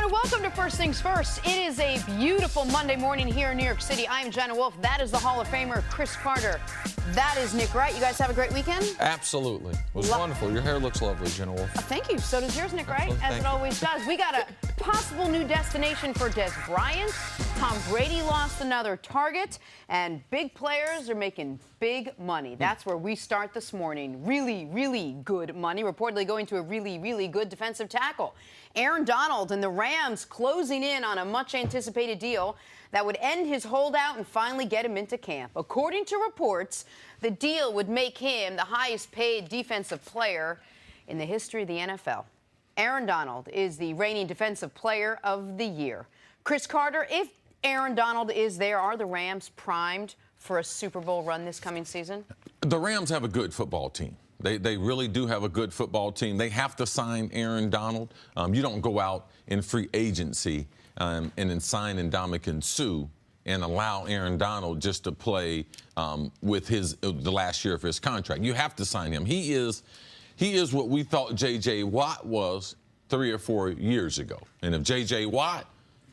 everyone, and welcome to First Things First. It is a beautiful Monday morning here in New York City. I am Jenna Wolf. That is the Hall of Famer, Chris Carter. That is Nick Wright. You guys have a great weekend? Absolutely. It was wonderful. Your hair looks lovely, Jenna Wolf. Thank you. So does yours, Nick Wright, as it always does. We got a possible new destination for Dez Bryant. Tom Brady lost another target, and big players are making big money. That's where we start this morning. Really, really good money, reportedly going to a really, really good defensive tackle. Aaron Donald and the Rams closing in on a much-anticipated deal that would end his holdout and finally get him into camp. According to reports, the deal would make him the highest-paid defensive player in the history of the NFL. Aaron Donald is the reigning Defensive Player of the Year. Chris Carter, if Aaron Donald is there, are the Rams primed for a Super Bowl run this coming season? The Rams have a good football team. They really do have a good football team. They have to sign Aaron Donald. You don't go out in free agency and then sign Ndamukong Suh and allow Aaron Donald just to play with the last year of his contract. You have to sign him. He is what we thought J.J. Watt was 3 or 4 years ago. And if J.J. Watt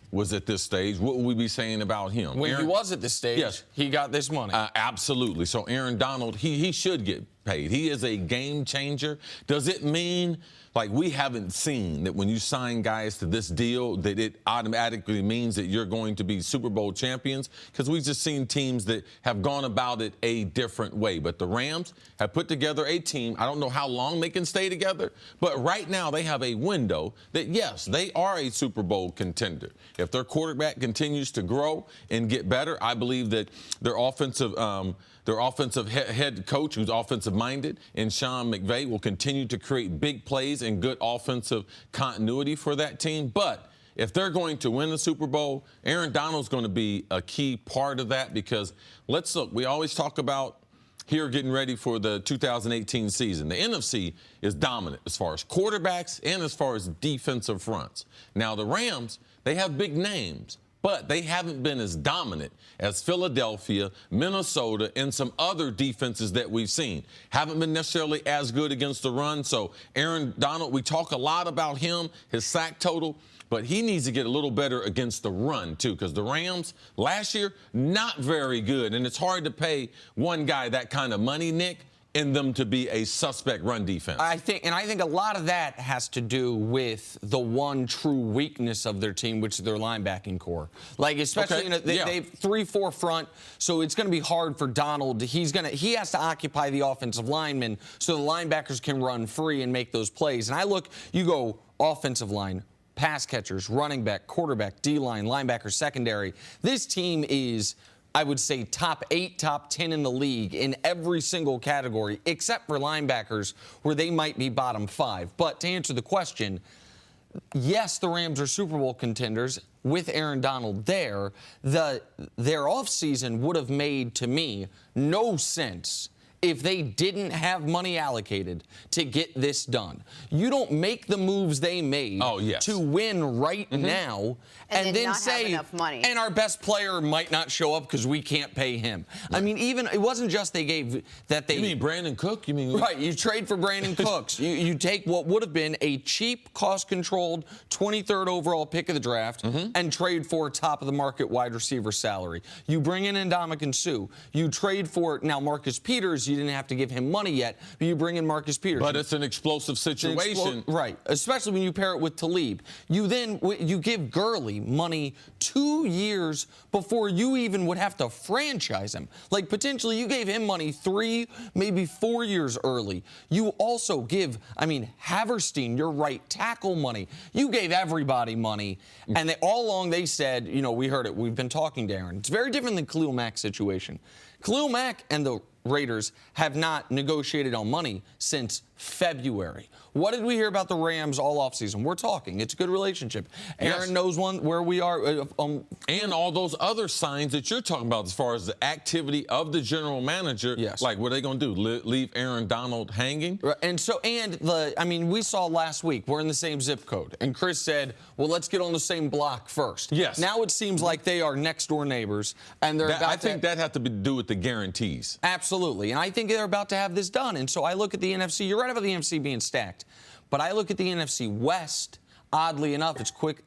was at this stage, what would we be saying about him? When he was at this stage, yes, he got this money. Absolutely. So Aaron Donald, he should get paid. He is a game changer. Does it mean, like, we haven't seen that when you sign guys to this deal that it automatically means that you're going to be Super Bowl champions? Because we've just seen teams that have gone about it a different way. But the Rams have put together a team. I don't know how long they can stay together, but right now they have a window that, yes, they are a Super Bowl contender. If their quarterback continues to grow and get better, I believe that their offensive head coach, who's offensive-minded, and Sean McVay, will continue to create big plays and good offensive continuity for that team. But if they're going to win the Super Bowl, Aaron Donald's going to be a key part of that, because let's look, we always talk about here getting ready for the 2018 season. The NFC is dominant as far as quarterbacks and as far as defensive fronts. Now, the Rams, they have big names, but they haven't been as dominant as Philadelphia, Minnesota, and some other defenses that we've seen. Haven't been necessarily as good against the run. So Aaron Donald, we talk a lot about him, his sack total, but he needs to get a little better against the run, too, because the Rams last year, not very good. And it's hard to pay one guy that kind of money, Nick, in them to be a suspect run defense. I think a lot of that has to do with the one true weakness of their team, which is their linebacking core. Like, especially they have 3-4 front, so it's going to be hard for Donald. He has to occupy the offensive linemen so the linebackers can run free and make those plays. And you go offensive line, pass catchers, running back, quarterback, D-line, linebacker, secondary. This team is, I would say, top 8, top 10 in the league in every single category, except for linebackers, where they might be bottom 5. But to answer the question, yes, the Rams are Super Bowl contenders with Aaron Donald there. Their offseason would have made, to me, no sense if they didn't have money allocated to get this done. You don't make the moves they made to win right now and then say, enough money. And our best player might not show up because we can't pay him. Right. I mean, even it wasn't just they gave that they... You mean Brandon Cook? You mean... Right, you trade for Brandon Cooks. You take what would have been a cheap, cost-controlled 23rd overall pick of the draft and trade for top-of-the-market wide receiver salary. You bring in Ndamukong Suh. You trade for, now, Marcus Peters. You didn't have to give him money yet, but you bring in Marcus Peters. But it's an explosive situation. Right, especially when you pair it with Talib. You give Gurley money 2 years before you even would have to franchise him. Like, potentially, you gave him money 3, maybe 4 years early. You also give, Haverstein, your right tackle, money. You gave everybody money, and all along they said, we heard it, we've been talking to Aaron. It's very different than Khalil Mack's situation. Khalil Mack and the Raiders have not negotiated on money since February. What did we hear about the Rams all offseason? We're talking. It's a good relationship. Aaron knows where we are. And all those other signs that you're talking about as far as the activity of the general manager. Yes. Like, what are they going to do? Leave Aaron Donald hanging? We saw last week, we're in the same zip code. And Chris said, well, let's get on the same block first. Yes. Now it seems like they are next-door neighbors. And I think that has to do with the guarantees. Absolutely. And I think they're about to have this done. And so I look at the NFC. You're right about the NFC being stacked. But I look at the NFC West. oddly enough,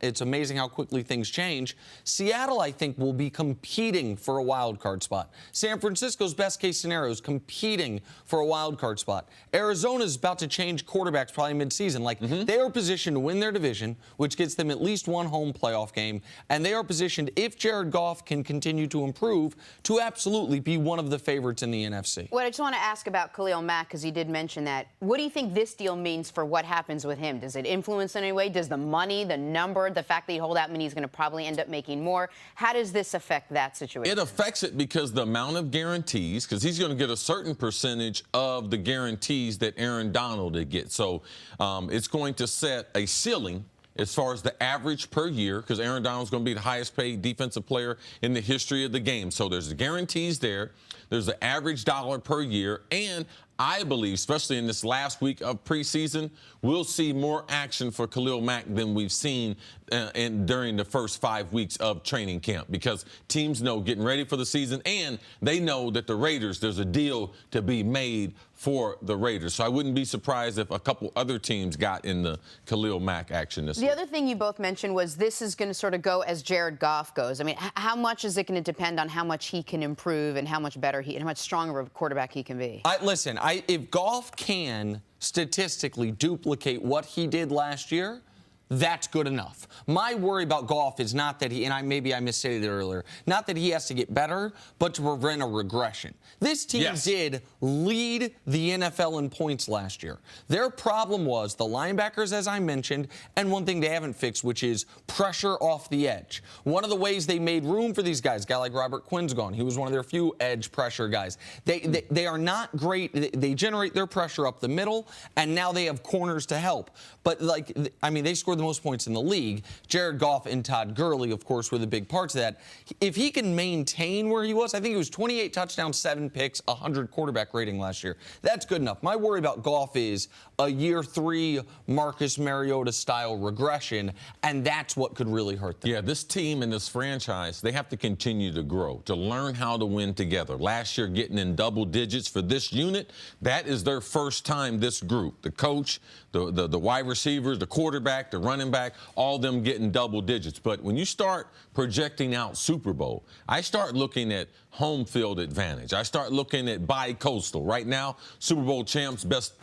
it's amazing how quickly things change. Seattle, I think, will be competing for a wild card spot. San Francisco's best case scenario is competing for a wild card spot. Arizona's about to change quarterbacks probably midseason. They are positioned to win their division, which gets them at least one home playoff game, and they are positioned, if Jared Goff can continue to improve, to absolutely be one of the favorites in the NFC. Well, I just want to ask about Khalil Mack, because he did mention that. What do you think this deal means for what happens with him? Does it influence in any way? Does the money, the number, the fact that he hold out mean he's going to probably end up making more? How does this affect that situation? It affects it because the amount of guarantees, because he's going to get a certain percentage of the guarantees that Aaron Donald did get. So it's going to set a ceiling as far as the average per year, because Aaron Donald's going to be the highest paid defensive player in the history of the game. So there's the guarantees there. There's the average dollar per year. And I believe, especially in this last week of preseason, we'll see more action for Khalil Mack than we've seen during the first 5 weeks of training camp, because teams know getting ready for the season, and they know that the Raiders, there's a deal to be made for the Raiders. So I wouldn't be surprised if a couple other teams got in the Khalil Mack action this week. The other thing you both mentioned was this is going to sort of go as Jared Goff goes. I mean, how much is it going to depend on how much he can improve and how much better and how much stronger of a quarterback he can be? Listen, if Goff can statistically duplicate what he did last year, that's good enough. My worry about Goff is not that maybe I misstated it earlier, not that he has to get better, but to prevent a regression. This team did lead the NFL in points last year. Their problem was the linebackers, as I mentioned, and one thing they haven't fixed, which is pressure off the edge. One of the ways they made room for these guys, a guy like Robert Quinn's gone. He was one of their few edge pressure guys. They are not great. They generate their pressure up the middle, and now they have corners to help. But, they scored the most points in the league. Jared Goff and Todd Gurley, of course, were the big parts of that. If he can maintain where he was, I think it was 28 touchdowns, 7 picks, 100 quarterback rating last year. That's good enough. My worry about Goff is a year 3 Marcus Mariota-style regression, and that's what could really hurt them. Yeah, this team and this franchise, they have to continue to grow, to learn how to win together. Last year, getting in double digits for this unit, that is their first time, this group. The coach, the wide receivers, the quarterback, the running back, all them getting double digits. But when you start projecting out Super Bowl, I start looking at home field advantage. I start looking at bi-coastal. Right now, Super Bowl champs, best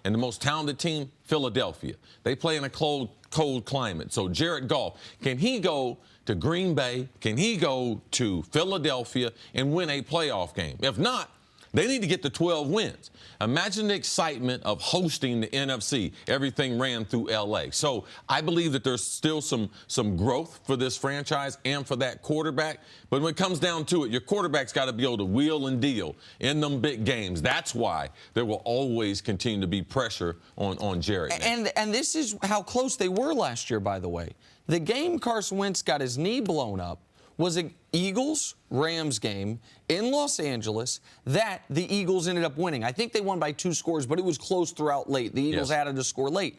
and the most talented team, Philadelphia. They play in a cold climate. So Jared Goff, can he go to Green Bay? Can he go to Philadelphia and win a playoff game? If not, they need to get to 12 wins. Imagine the excitement of hosting the NFC. Everything ran through L.A. So I believe that there's still some growth for this franchise and for that quarterback. But when it comes down to it, your quarterback's got to be able to wheel and deal in them big games. That's why there will always continue to be pressure on Jared. And this is how close they were last year, by the way. The game Carson Wentz got his knee blown up was an Eagles-Rams game in Los Angeles that the Eagles ended up winning. I think they won by 2 scores, but it was close throughout late. The Eagles added a score late.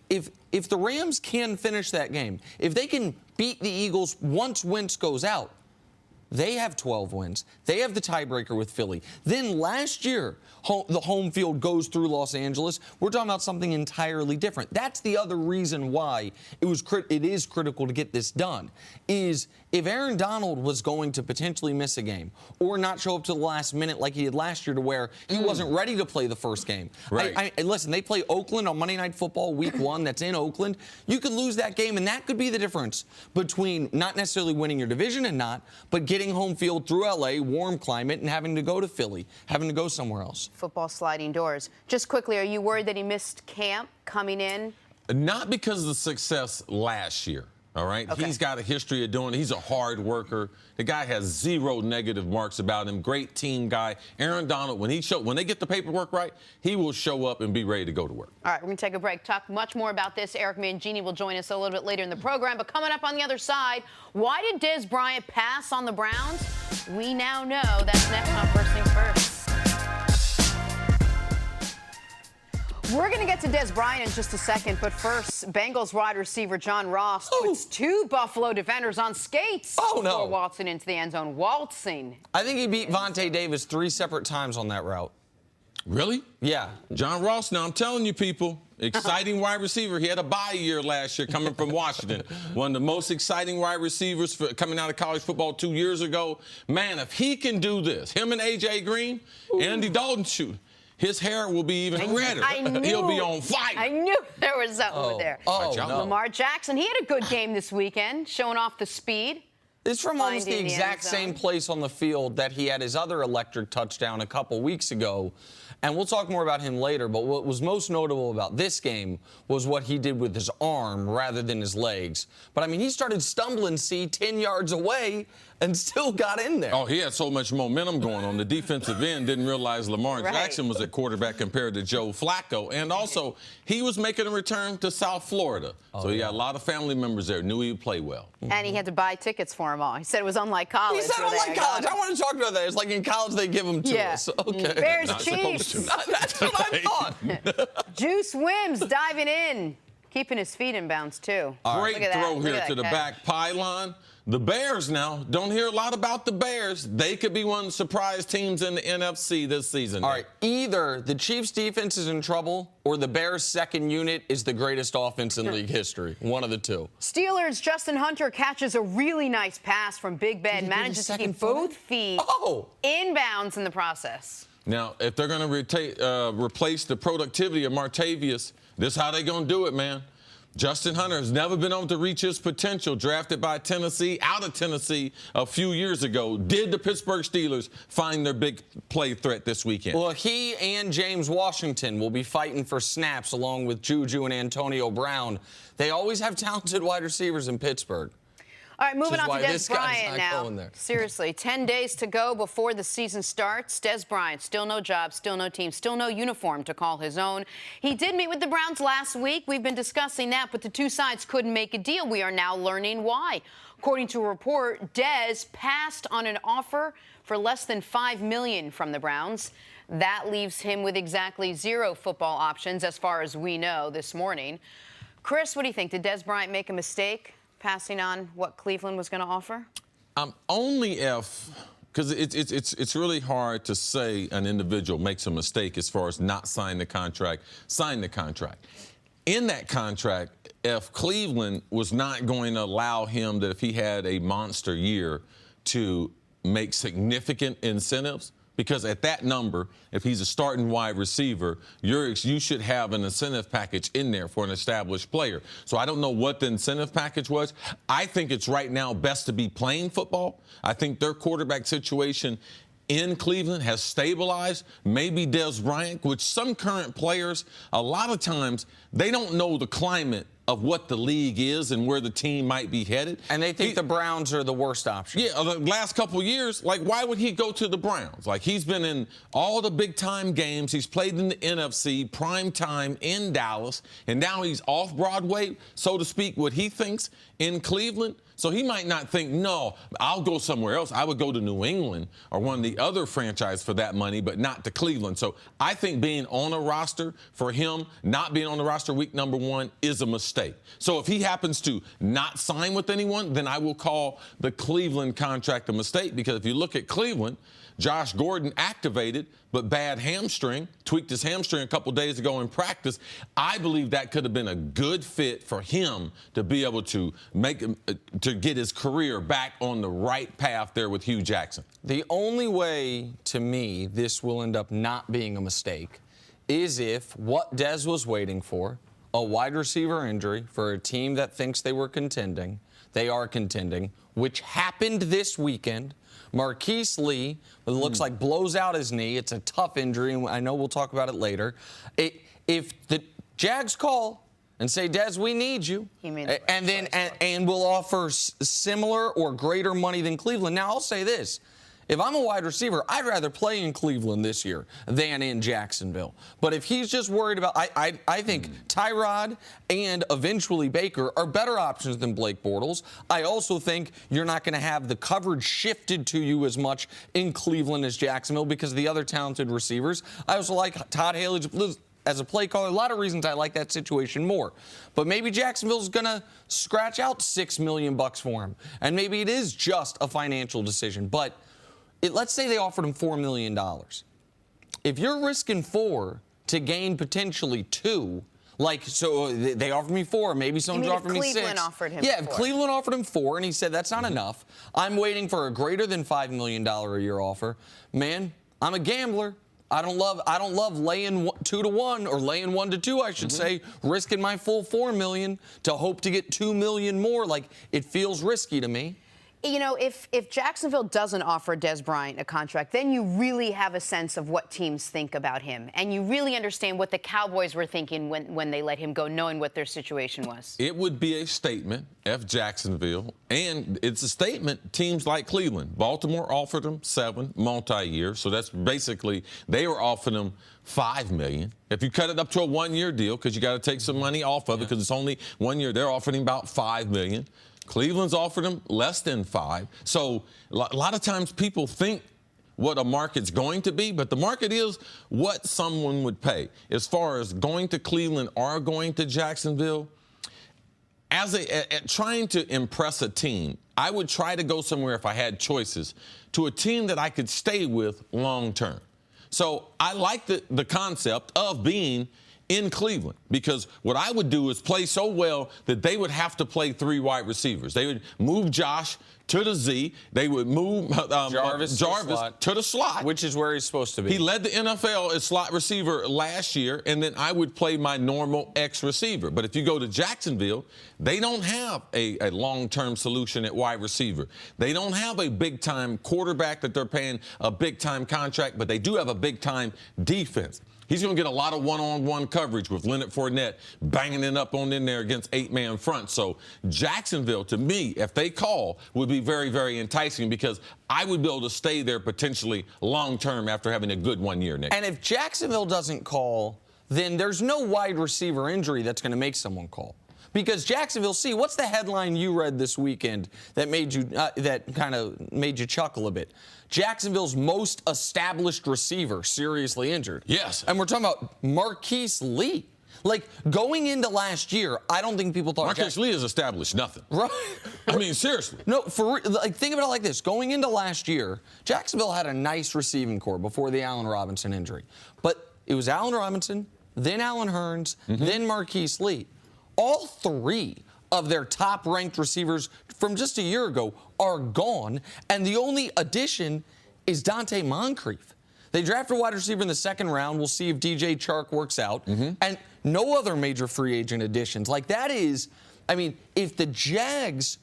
If the Rams can finish that game, if they can beat the Eagles once Wentz goes out, they have 12 wins. They have the tiebreaker with Philly. Then last year, the home field goes through Los Angeles. We're talking about something entirely different. That's the other reason why it is critical to get this done, is if Aaron Donald was going to potentially miss a game or not show up to the last minute like he did last year to where he wasn't ready to play the first game. Right. Listen, they play Oakland on Monday Night Football week 1. That's in Oakland. You could lose that game, and that could be the difference between not necessarily winning your division and not, but getting home field through L.A., warm climate, and having to go to Philly, having to go somewhere else. Football sliding doors. Just quickly, are you worried that he missed camp coming in? Not because of the success last year. All right. Okay. He's got a history of doing it. He's a hard worker. The guy has 0 negative marks about him. Great team guy. Aaron Donald, when they get the paperwork right, he will show up and be ready to go to work. All right, we're going to take a break. Talk much more about this. Eric Mangini will join us a little bit later in the program. But coming up on the other side, why did Dez Bryant pass on the Browns? We now know. That's next on First Things First. We're going to get to Dez Bryant in just a second, but first, Bengals wide receiver John Ross puts 2 Buffalo defenders on skates before waltzing into the end zone. Waltzing. I think he beat Vontae Davis 3 separate times on that route. Really? Yeah. John Ross, now I'm telling you, people, exciting wide receiver. He had a bye year last year coming from Washington. One of the most exciting wide receivers coming out of college football 2 years ago. Man, if he can do this, him and A.J. Green, Andy Dalton, shoot, his hair will be even redder. He'll be on fire. I knew there was something there. No. Lamar Jackson, he had a good game this weekend, showing off the speed. It's from almost the exact same place on the field that he had his other electric touchdown a couple weeks ago. And we'll talk more about him later, but what was most notable about this game was what he did with his arm rather than his legs. But, I mean, he started stumbling, 10 yards away and still got in there. Oh, he had so much momentum going on. The defensive end didn't realize Lamar Jackson was at quarterback compared to Joe Flacco. And also, he was making a return to South Florida. So he had a lot of family members there, knew he would play well. And he had to buy tickets for them all. He said it was unlike college. He said unlike college. I want to talk about that. It's like in college they give them to us. Okay. Bears Chiefs. That's what I thought. Juice Wims diving in, keeping his feet in bounds, too. Great throw here to the back pylon. The Bears now, don't hear a lot about the Bears. They could be one of the surprise teams in the NFC this season. All right, either the Chiefs' defense is in trouble or the Bears' second unit is the greatest offense in league history. One of the two. Steelers' Justin Hunter catches a really nice pass from Big Ben, manages to keep both feet in bounds in the process. Now, if they're going to replace the productivity of Martavius, this is how they're going to do it, man. Justin Hunter has never been able to reach his potential. Drafted by Tennessee, out of Tennessee a few years ago. Did the Pittsburgh Steelers find their big play threat this weekend? Well, he and James Washington will be fighting for snaps along with Juju and Antonio Brown. They always have talented wide receivers in Pittsburgh. All right, moving on to Dez Bryant now. There. Seriously, 10 days to go before the season starts. Dez Bryant, still no job, still no team, still no uniform to call his own. He did meet with the Browns last week. We've been discussing that, but the two sides couldn't make a deal. We are now learning why. According to a report, Dez passed on an offer for less than $5 million from the Browns. That leaves him with exactly 0 football options, as far as we know this morning. Chris, what do you think? Did Dez Bryant make a mistake passing on what Cleveland was going to offer? Only if, because it's really hard to say an individual makes a mistake as far as not signing the contract. Sign the contract. In that contract, if Cleveland was not going to allow him that if he had a monster year to make significant incentives, because at that number, if he's a starting wide receiver, you should have an incentive package in there for an established player. So I don't know what the incentive package was. I think it's right now best to be playing football. I think their quarterback situation in Cleveland has stabilized. Maybe Dez Bryant, which some current players, a lot of times, they don't know the climate of what the league is and where the team might be headed. And they think the Browns are the worst option. Yeah, the last couple of years, like, why would he go to the Browns? Like, he's been in all the big-time games. He's played in the NFC, prime time in Dallas, and now he's off Broadway, so to speak, what he thinks in Cleveland. So he might not think, no, I'll go somewhere else. I would go to New England or one of the other franchises for that money, but not to Cleveland. So I think being on a roster for him, not being on the roster week number 1 is a mistake. So if he happens to not sign with anyone, then I will call the Cleveland contract a mistake, because if you look at Cleveland, Josh Gordon activated, but bad hamstring, tweaked his hamstring a couple days ago in practice. I believe that could have been a good fit for him to be able to to get his career back on the right path there with Hugh Jackson. The only way, to me, this will end up not being a mistake is if what Dez was waiting for, a wide receiver injury for a team that thinks they were contending, they are contending, which happened this weekend. Marquise Lee, it looks like blows out his knee. It's a tough injury, and I know we'll talk about it later. If the Jags call and say, Dez, we need you, and we'll offer similar or greater money than Cleveland. Now, I'll say this. If I'm a wide receiver, I'd rather play in Cleveland this year than in Jacksonville. But if he's just worried about, I think Tyrod and eventually Baker are better options than Blake Bortles. I also think you're not going to have the coverage shifted to you as much in Cleveland as Jacksonville because of the other talented receivers. I also like Todd Haley as a play caller. A lot of reasons I like that situation more. But maybe Jacksonville's going to scratch out $6 million for him. And maybe it is just a financial decision. But let's say they offered him $4 million. if you're risking 4 to gain potentially 2, like, so they offered me 4, maybe someone's offered me 6. Cleveland offered him 4. If Cleveland offered him 4, and he said that's not enough, I'm waiting for a greater than $5 million a year offer. Man, I'm a gambler. I don't love laying 2 to 1 or laying 1 to 2, I should say, risking my full $4 million to hope to get $2 million more. Like, it feels risky to me. You know, if Jacksonville doesn't offer Dez Bryant a contract, then you really have a sense of what teams think about him. And you really understand what the Cowboys were thinking when they let him go, knowing what their situation was. It would be a statement, if Jacksonville, and it's a statement, teams like Cleveland. Baltimore offered him 7 multi-year, so that's basically, they were offering him $5 million. If you cut it up to a 1-year deal, because you got to take some money off of it, because it's only 1 year, they're offering him about $5 million. Cleveland's offered him less than 5. So a lot of times people think what a market's going to be, but the market is what someone would pay. As far as going to Cleveland or going to Jacksonville, as trying to impress a team, I would try to go somewhere, if I had choices, to a team that I could stay with long term. So I like the concept of being in Cleveland, because what I would do is play so well that they would have to play 3 wide receivers. They would move Josh to the Z. They would move Jarvis to the slot, which is where he's supposed to be. He led the NFL as slot receiver last year, and then I would play my normal X receiver. But if you go to Jacksonville, they don't have a long-term solution at wide receiver. They don't have a big-time quarterback that they're paying a big-time contract, but they do have a big-time defense. He's going to get a lot of one-on-one coverage with Leonard Fournette banging it up on in there against 8-man front. So Jacksonville, to me, if they call, would be very, very enticing, because I would be able to stay there potentially long-term after having a good 1 year, Nick. And if Jacksonville doesn't call, then there's no wide receiver injury that's going to make someone call. Because Jacksonville, see, what's the headline you read this weekend that made you that kind of made you chuckle a bit? Jacksonville's most established receiver seriously injured. Yes. And we're talking about Marquise Lee. Like, going into last year, I don't think people thought Marquise Lee has established nothing. Right. I mean, seriously. No, think about it like this. Going into last year, Jacksonville had a nice receiving core before the Allen Robinson injury. But it was Allen Robinson, then Allen Hurns, then Marquise Lee. All 3 of their top-ranked receivers from just a year ago are gone, and the only addition is Dante Moncrief. They drafted a wide receiver in the 2nd round. We'll see if DJ Chark works out. And no other major free agent additions. Like, that is, I mean, if the Jags,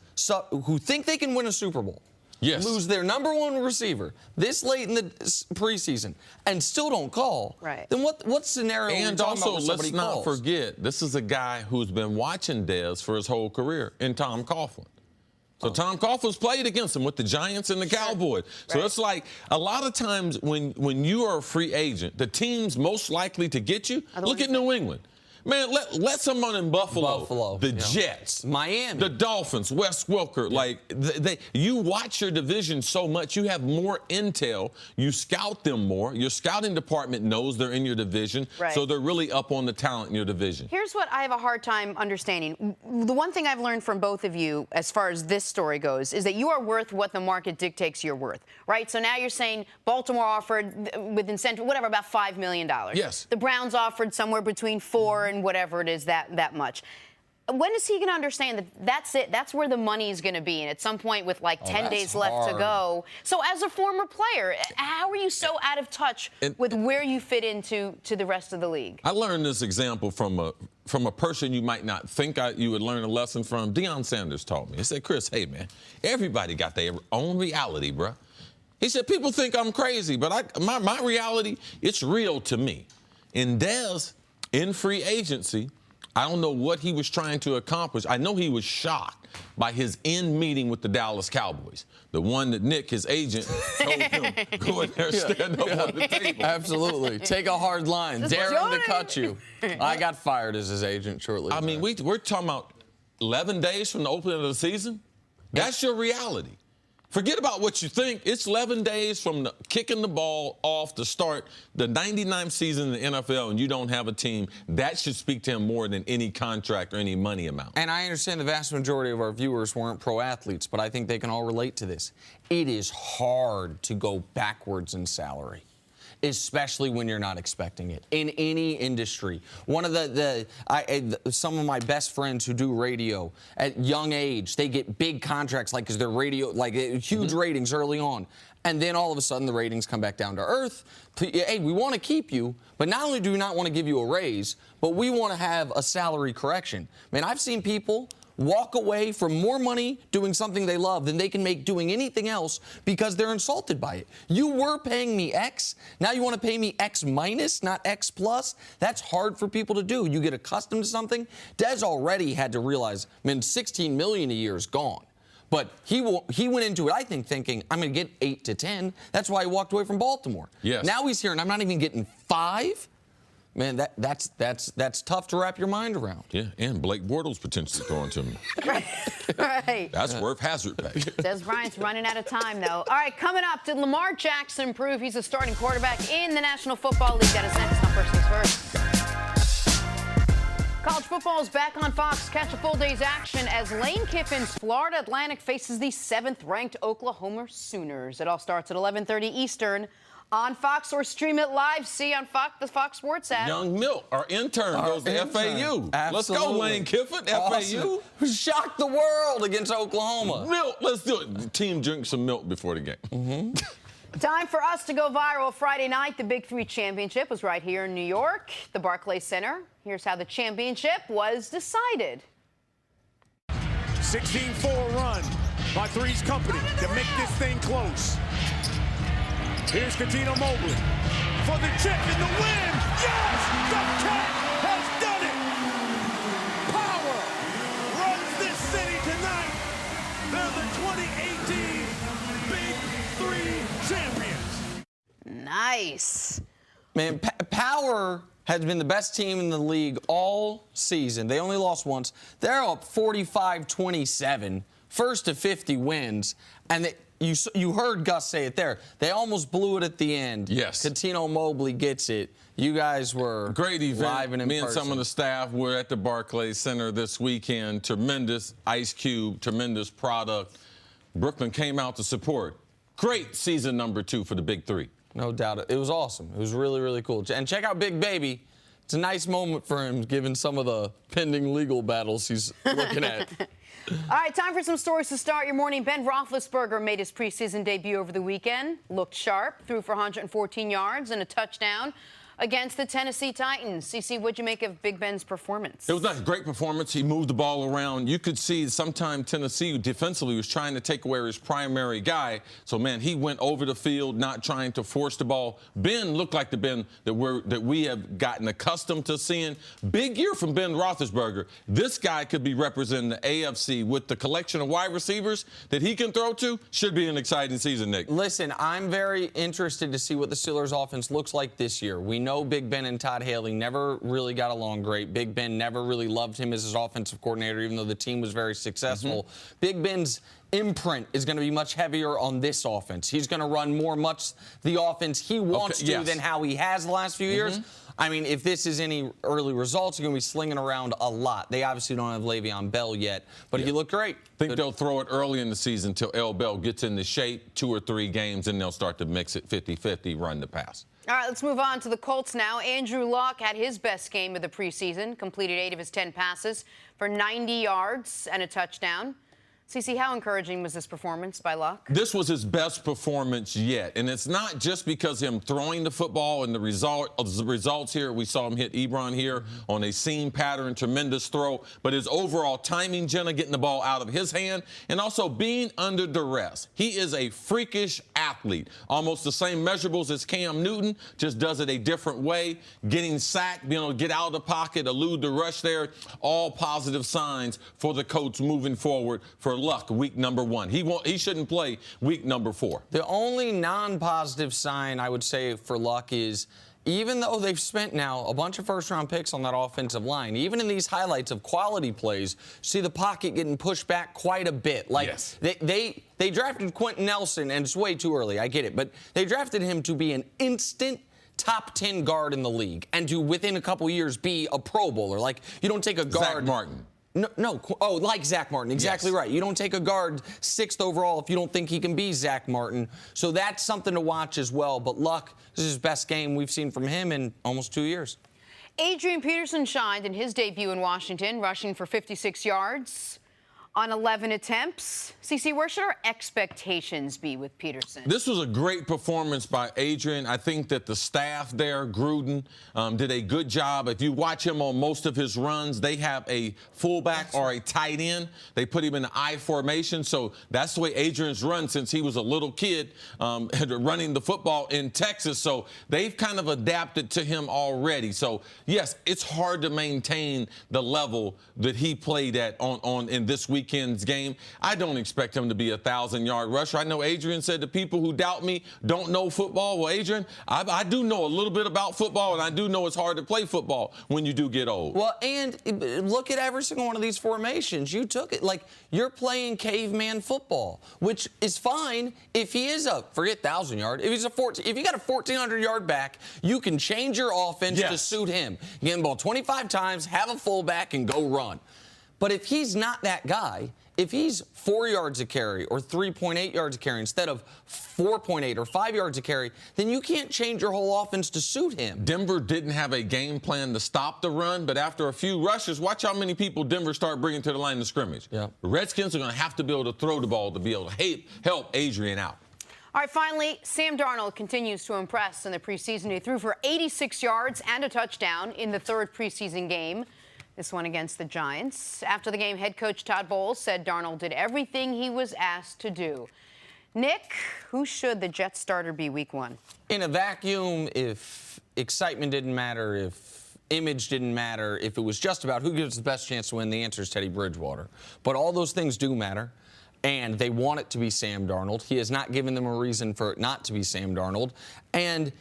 who think they can win a Super Bowl, lose their number 1 receiver this late in the preseason and still don't call, then what scenario are we talking about when somebody calls? And also, let's not forget, this is a guy who's been watching Dez for his whole career in Tom Coughlin. So Tom Coughlin's played against him with the Giants and the Cowboys. So it's like a lot of times when you are a free agent, the teams most likely to get you, look at New England. Man, let someone in Buffalo, the Jets, Miami, the Dolphins, Wes Welker, like you watch your division so much, you have more intel, you scout them more. Your scouting department knows they're in your division, so they're really up on the talent in your division. Here's what I have a hard time understanding. The one thing I've learned from both of you, as far as this story goes, is that you are worth what the market dictates you're worth, right? So now you're saying Baltimore offered with incentive, whatever, about $5 million. Yes. The Browns offered somewhere between 4 and whatever it is, that much. When is he going to understand that that's it? That's where the money is going to be. And at some point with like 10 days left to go. So as a former player, how are you so out of touch with where you fit into the rest of the league? I learned this example from a person you might not think you would learn a lesson from. Deion Sanders taught me. He said, Chris, hey, man, everybody got their own reality, bro. He said, people think I'm crazy, but my reality, it's real to me. And Dez, in free agency, I don't know what he was trying to accomplish. I know he was shocked by his end meeting with the Dallas Cowboys, the one that Nick, his agent, told him, go in there, stand up on the table. Absolutely. Take a hard line. Dare him to cut you. I got fired as his agent shortly. I mean, we're talking about 11 days from the opening of the season. That's your reality. Forget about what you think. It's 11 days from kicking the ball off to start the 99th season in the NFL, and you don't have a team. That should speak to him more than any contract or any money amount. And I understand the vast majority of our viewers weren't pro athletes, but I think they can all relate to this. It is hard to go backwards in salary. especially when you're not expecting it in any industry. One of some of my best friends who do radio at young age, they get big contracts like because they're radio, like huge ratings early on. And then all of a sudden the ratings come back down to earth. Hey, we want to keep you, but not only do we not want to give you a raise, but we want to have a salary correction. Man, I've seen people walk away from more money doing something they love than they can make doing anything else because they're insulted by it. You were paying me X. Now you want to pay me X minus, not X plus? That's hard for people to do. You get accustomed to something. Dez already had to realize, man, $16 million a year is gone. But he went into it, I think, thinking, I'm going to get 8 to 10. That's why he walked away from Baltimore. Yes. Now he's here, and I'm not even getting 5. Man, that's tough to wrap your mind around. Yeah, and Blake Bortles potentially throwing to me. Right. That's worth hazard pay. Dez Bryant's running out of time, though. All right, coming up, did Lamar Jackson prove he's a starting quarterback in the National Football League? That is next on First Things First. College football is back on Fox. Catch a full day's action as Lane Kiffin's Florida Atlantic faces the 7th-ranked Oklahoma Sooners. It all starts at 11:30 Eastern on Fox, or stream it live. See on Fox, the Fox Sports app. Young Milk, our intern, goes to FAU. Absolutely. Let's go, Lane Kiffin, FAU. Shocked the world against Oklahoma. Milk, let's do it. The team drink some milk before the game. Time for us to go viral. Friday night, the Big Three Championship was right here in New York, the Barclays Center. Here's how the championship was decided. 16-4 run by Three's Company to make this thing close. Here's Kareem Mobley for the chip and the win. Yes! The Cat has done it! Power runs this city tonight. They're the 2018 Big Three champions. Nice. Man, Power has been the best team in the league all season. They only lost once. They're up 45-27, first to 50 wins, and you heard Gus say it there. They almost blew it at the end. Yes. Kareem Mobley gets it. You guys were great event. Live and in Me person. and some of the staff were at the Barclays Center this weekend. Tremendous Ice Cube, tremendous product. Brooklyn came out to support. Great season number 2 for the Big Three. No doubt. It was awesome. It was really, really cool. And check out Big Baby. It's a nice moment for him, given some of the pending legal battles he's looking at. All right, time for some stories to start your morning. Ben Roethlisberger made his preseason debut over the weekend. Looked sharp, threw for 114 yards and a touchdown against the Tennessee Titans. CC, what'd you make of Big Ben's performance? It was a great performance. He moved the ball around. You could see sometime Tennessee defensively was trying to take away his primary guy. So, man, he went over the field, not trying to force the ball. Ben looked like the Ben that we have gotten accustomed to seeing. Big year from Ben Roethlisberger. This guy could be representing the AFC with the collection of wide receivers that he can throw to. Should be an exciting season, Nick. Listen, I'm very interested to see what the Steelers' offense looks like this year. We know Big Ben and Todd Haley never really got along great. Big Ben never really loved him as his offensive coordinator, even though the team was very successful. Big Ben's imprint is going to be much heavier on this offense. He's going to run much the offense he wants to than how he has the last few years. I mean, if this is any early results, you're going to be slinging around a lot. They obviously don't have Le'Veon Bell yet, but he looked great. I think they'll throw it early in the season until L. Bell gets into shape, 2 or 3 games, and they'll start to mix it 50-50, run the pass. All right, let's move on to the Colts now. Andrew Luck had his best game of the preseason, completed 8 of his 10 passes for 90 yards and a touchdown. CeCe, how encouraging was this performance by Luck? This was his best performance yet. And it's not just because him throwing the football and the results here. We saw him hit Ebron here on a seam pattern, tremendous throw. But his overall timing, Jenna, getting the ball out of his hand, and also being under duress. He is a freakish athlete. Almost the same measurables as Cam Newton, just does it a different way. Getting sacked, get out of the pocket, elude the rush there. All positive signs for the Colts moving forward for Luck, week number 1. He shouldn't play week number 4. The only non-positive sign I would say for Luck is, even though they've spent now a bunch of first-round picks on that offensive line, even in these highlights of quality plays, see the pocket getting pushed back quite a bit. Like, they drafted Quentin Nelson, and it's way too early, I get it, but they drafted him to be an instant top 10 guard in the league and to, within a couple years, be a Pro Bowler. Like, you don't take a guard. Zach Martin. No. Oh, like Zach Martin. Exactly right. You don't take a guard 6th overall if you don't think he can be Zach Martin. So that's something to watch as well. But Luck, this is his best game we've seen from him in almost 2 years. Adrian Peterson shined in his debut in Washington, rushing for 56 yards on 11 attempts. CC, where should our expectations be with Peterson? This was a great performance by Adrian. I think that the staff there, Gruden, did a good job. If you watch him on most of his runs, they have a fullback or a tight end. They put him in the I formation. So that's the way Adrian's run since he was a little kid running the football in Texas. So they've kind of adapted to him already. So, yes, it's hard to maintain the level that he played at in this weekend's game. I don't expect him to be a 1,000-yard rusher. I know Adrian said the people who doubt me don't know football. Well, Adrian, I do know a little bit about football, and I do know it's hard to play football when you do get old. Well, and look at every single one of these formations. You took it like you're playing caveman football, which is fine if he is forget 1,000-yard. If you got a 1,400-yard back, you can change your offense to suit him. You get the ball 25 times, have a fullback, and go run. But if he's not that guy, if he's 4 yards a carry or 3.8 yards a carry instead of 4.8 or 5 yards a carry, then you can't change your whole offense to suit him. Denver didn't have a game plan to stop the run, but after a few rushes, watch how many people Denver start bringing to the line of scrimmage. Yeah. The Redskins are going to have to be able to throw the ball to be able to help Adrian out. All right, finally, Sam Darnold continues to impress in the preseason. He threw for 86 yards and a touchdown in the 3rd preseason game. This one against the Giants. After the game, head coach Todd Bowles said Darnold did everything he was asked to do. Nick, who should the Jets starter be week 1? In a vacuum, if excitement didn't matter, if image didn't matter, if it was just about who gives the best chance to win, the answer is Teddy Bridgewater. But all those things do matter, and they want it to be Sam Darnold. He has not given them a reason for it not to be Sam Darnold. And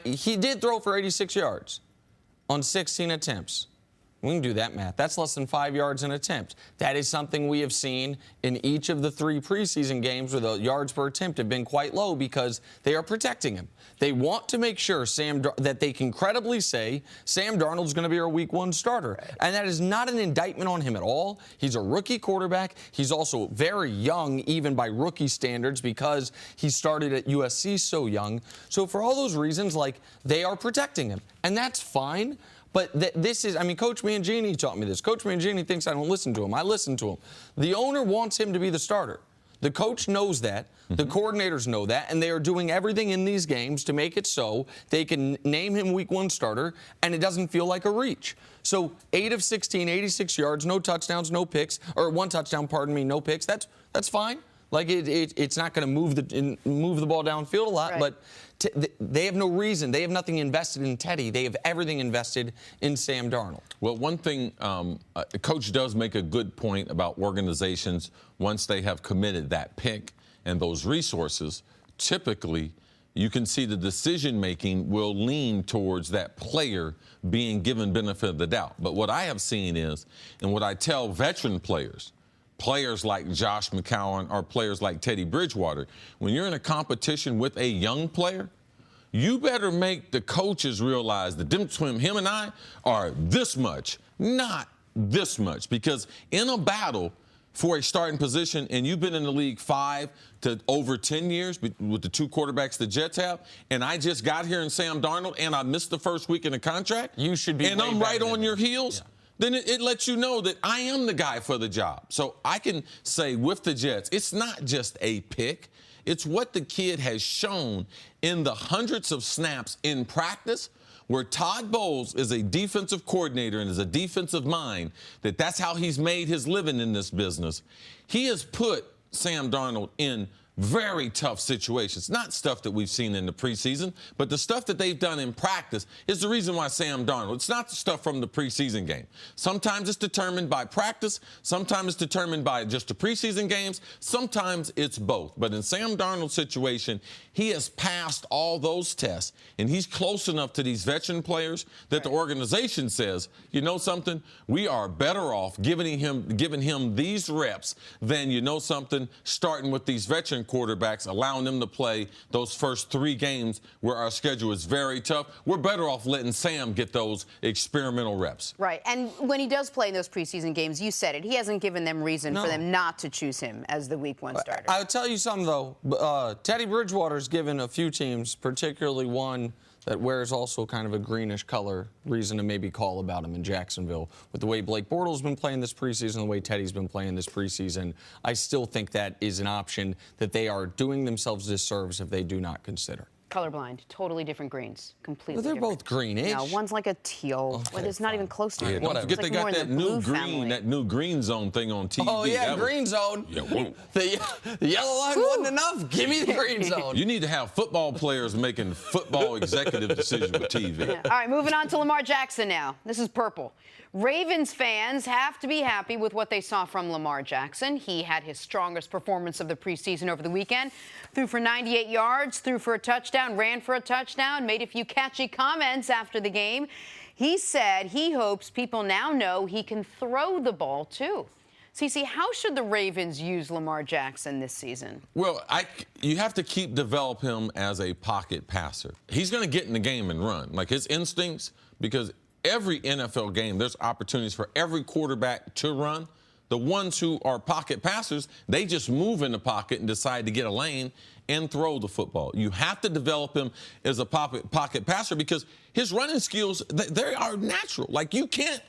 he did throw for 86 yards on 16 attempts. We can do that math. That's less than 5 yards an attempt. That is something we have seen in each of the 3 preseason games where the yards per attempt have been quite low because they are protecting him. They want to make sure that they can credibly say Sam Darnold's going to be our week 1 starter. Right. And that is not an indictment on him at all. He's a rookie quarterback. He's also very young, even by rookie standards, because he started at USC so young. So for all those reasons, they are protecting him. And that's fine. But this is, Coach Mangini taught me this. Coach Mangini thinks I don't listen to him. I listen to him. The owner wants him to be the starter. The coach knows that. The coordinators know that. And they are doing everything in these games to make it so they can name him week 1 starter, and it doesn't feel like a reach. So 8 of 16, 86 yards, no touchdowns, no picks, or 1 touchdown, no picks. That's fine. It's not going to move the ball downfield a lot, but they have no reason. They have nothing invested in Teddy. They have everything invested in Sam Darnold. Well, one thing, the coach does make a good point about organizations once they have committed that pick and those resources. Typically, you can see the decision-making will lean towards that player being given benefit of the doubt. But what I have seen is, and what I tell veteran players like Josh McCown or players like Teddy Bridgewater, when you're in a competition with a young player, you better make the coaches realize the difference between him and I are this much, not this much. Because in a battle for a starting position, and you've been in the league 5 to over 10 years with the 2 quarterbacks the Jets have, and I just got here in Sam Darnold, and I missed the first week in the contract, you should be, and I'm right on your heels. Yeah. Then it lets you know that I am the guy for the job. So I can say with the Jets, it's not just a pick. It's what the kid has shown in the hundreds of snaps in practice, where Todd Bowles is a defensive coordinator and is a defensive mind, that's how he's made his living in this business. He has put Sam Darnold in very tough situations. Not stuff that we've seen in the preseason, but the stuff that they've done in practice is the reason why Sam Darnold. It's not the stuff from the preseason game. Sometimes it's determined by practice. Sometimes it's determined by just the preseason games. Sometimes it's both. But in Sam Darnold's situation, he has passed all those tests, and he's close enough to these veteran players that the organization says, you know something, we are better off giving him these reps than, you know something, starting with these veteran quarterbacks, allowing them to play those first 3 games where our schedule is very tough. We're better off letting Sam get those experimental reps. Right. And when he does play in those preseason games, you said it, he hasn't given them reason for them not to choose him as the Week 1 starter. I'll tell you something, though. Teddy Bridgewater's given a few teams, particularly one that wears also kind of a greenish color, reason to maybe call about him in Jacksonville. With the way Blake Bortles been playing this preseason, the way Teddy's been playing this preseason, I still think that is an option that they are doing themselves disservice if they do not consider. Colorblind, totally different greens, completely They're different. both greenish. No, one's like a teal, but it's not even close to it. Don't forget they got that new green, that new green zone thing on TV. Oh, yeah, green zone. Yeah, whoa. The yellow line wasn't enough. Give me the green zone. You need to have football players making football executive decisions with TV. Yeah. All right, moving on to Lamar Jackson now. This is purple. Ravens fans have to be happy with what they saw from Lamar Jackson. He had his strongest performance of the preseason over the weekend. Threw for 98 yards, threw for a touchdown, ran for a touchdown, made a few catchy comments after the game. He said he hopes people now know he can throw the ball, too. CeCe, how should the Ravens use Lamar Jackson this season? Well, you have to develop him as a pocket passer. He's going to get in the game and run. Like his instincts, because every NFL game, there's opportunities for every quarterback to run. The ones who are pocket passers, they just move in the pocket and decide to get a lane and throw the football. You have to develop him as a pocket passer because his running skills, they are natural. Like you can't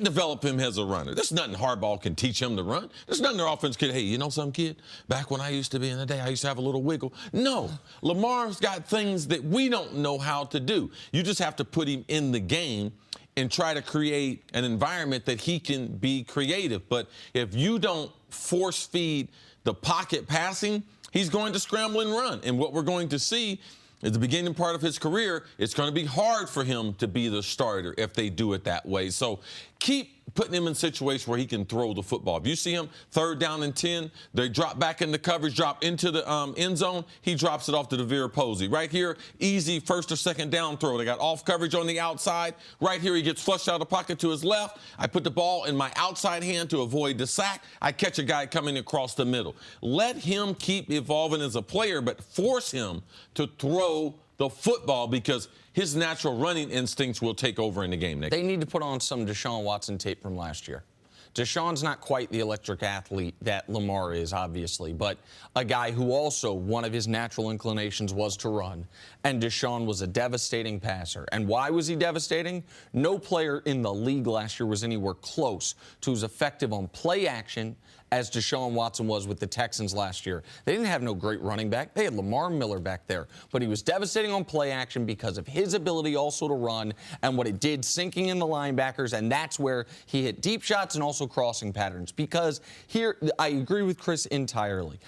develop him as a runner. There's nothing Harbaugh can teach him to run. There's nothing their offense can, hey, you know some kid? Back when I used to be in the day, I used to have a little wiggle. No, Lamar's got things that we don't know how to do. You just have to put him in the game and try to create an environment that he can be creative. But if you don't force feed the pocket passing, he's going to scramble and run. And what we're going to see at the beginning part of his career, it's going to be hard for him to be the starter if they do it that way. So keep putting him in situations where he can throw the football. If you see him 3rd down and 10, they drop back in the coverage, drop into the end zone, he drops it off to Devere Posey. Right here, easy 1st or 2nd down throw. They got off coverage on the outside. Right here, he gets flushed out of the pocket to his left. I put the ball in my outside hand to avoid the sack. I catch a guy coming across the middle. Let him keep evolving as a player, but force him to throw the football because his natural running instincts will take over in the game next. They need to put on some Deshaun Watson tape from last year. Deshaun's not quite the electric athlete that Lamar is, obviously, but a guy who also, one of his natural inclinations was to run. And Deshaun was a devastating passer. And why was he devastating? No player in the league last year was anywhere close to as effective on play action as Deshaun Watson was with the Texans last year. They didn't have no great running back. They had Lamar Miller back there. But he was devastating on play action because of his ability also to run and what it did sinking in the linebackers. And that's where he hit deep shots and also crossing patterns. Because here, I agree with Chris entirely.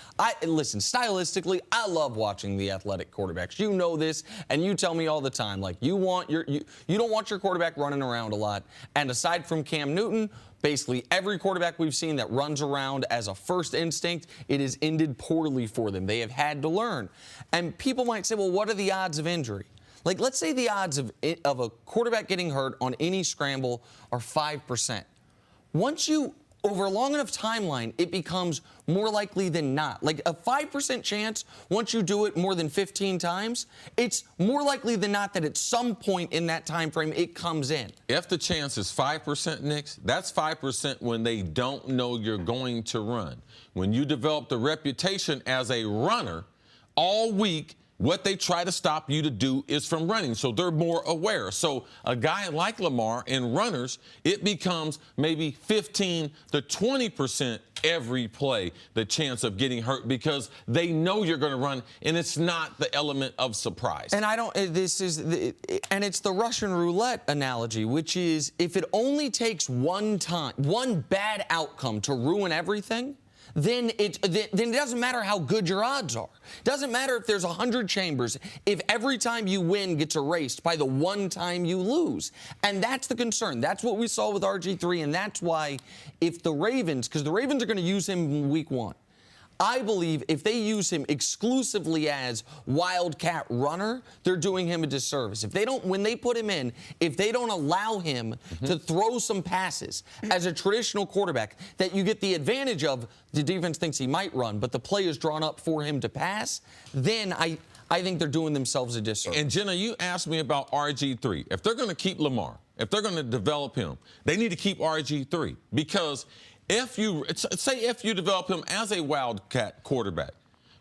Listen, stylistically, I love watching the athletic quarterbacks. You know this, and you tell me all the time, like, you don't want your quarterback running around a lot. And aside from Cam Newton, basically every quarterback we've seen that runs around as a first instinct, it has ended poorly for them. They have had to learn. And people might say, well, what are the odds of injury? Like, let's say the odds of a quarterback getting hurt on any scramble are 5%. Once you, over a long enough timeline, it becomes more likely than not. Like a 5% chance, once you do it more than 15 times, it's more likely than not that at some point in that time frame it comes in. If the chance is 5%, Nick, that's 5% when they don't know you're going to run. When you develop the reputation as a runner all week, what they try to stop you to do is from running, so they're more aware. So a guy like Lamar and runners, it becomes maybe 15 to 20% every play, the chance of getting hurt because they know you're going to run, and it's not the element of surprise. And it's the Russian roulette analogy, which is if it only takes one bad outcome to ruin everything, then it doesn't matter how good your odds are. It doesn't matter if there's 100 chambers, if every time you win gets erased by the one time you lose. And that's the concern. That's what we saw with RG3, and that's why if the Ravens, because the Ravens are going to use him in week 1, I believe if they use him exclusively as wildcat runner, they're doing him a disservice. If they don't, when they put him in, if they don't allow him to throw some passes as a traditional quarterback that you get the advantage of, the defense thinks he might run, but the play is drawn up for him to pass, then I think they're doing themselves a disservice. And Jenna, you asked me about RG3. If they're going to keep Lamar, if they're going to develop him, they need to keep RG3 because if you develop him as a wildcat quarterback,